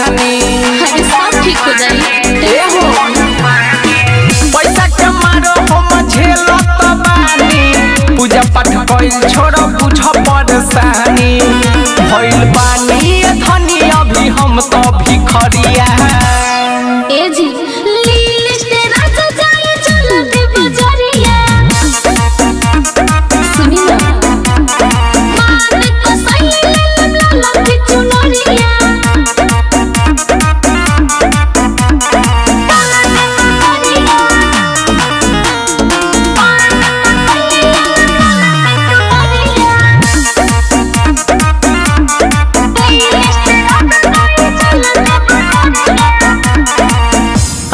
परेशानी सब ठीक हो जाई। पैसा के मारो हम झेलत बानी पूजा पाठ कइल छोड़ बुझ परेशानी भइल बानी धनी अभी हम तो भिखरिया ए जी लिस्ट राजा जाए चल दे बजरिया सुनी ना मान को सही लम के चुनरिया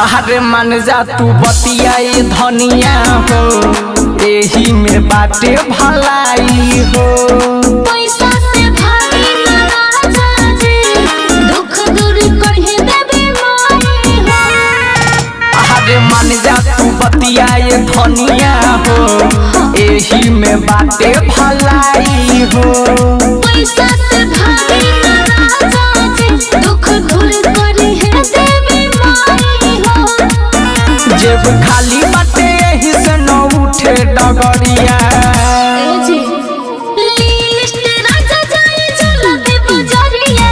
अरे मान जा तू बतियाए धनिया हो एही में बाटे भलाई हो पैसा से भारी ना राजा जी दुख दूर करहे देबे माई हो अरे मान जा तू बतियाए धनिया हो एही में बाटे भलाई हो पैसा से भारी ना राजा जी दुख दूर करहे देबे माई हो जेब खाली बाटे एही से न उठे डगरिया ए जी लिस्ट राजा जाए चल दे बजरिया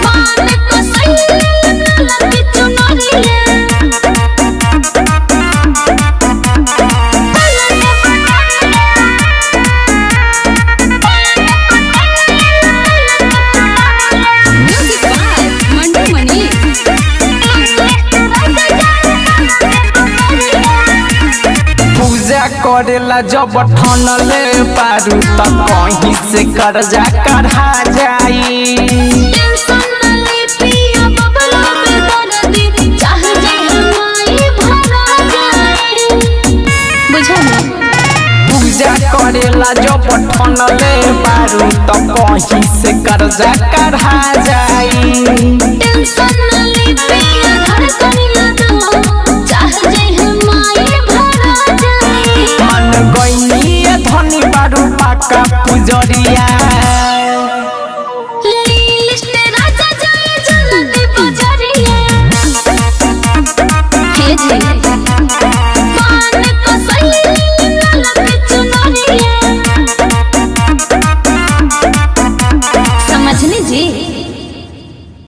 मान को सही लगे चुनरिया म्यूजिक बाय मंडू मनी पूजा करेला जब ठनले पारू त कहीं से कर्जा कढ़ा जाई टेंशन न ले पिया बबला पे दर्द चाह जाए हमारी भरा जाए बुझा ना पूजा करेला जब ठनले पारू त कहीं से कर्जा कढ़ा जाई टेंशन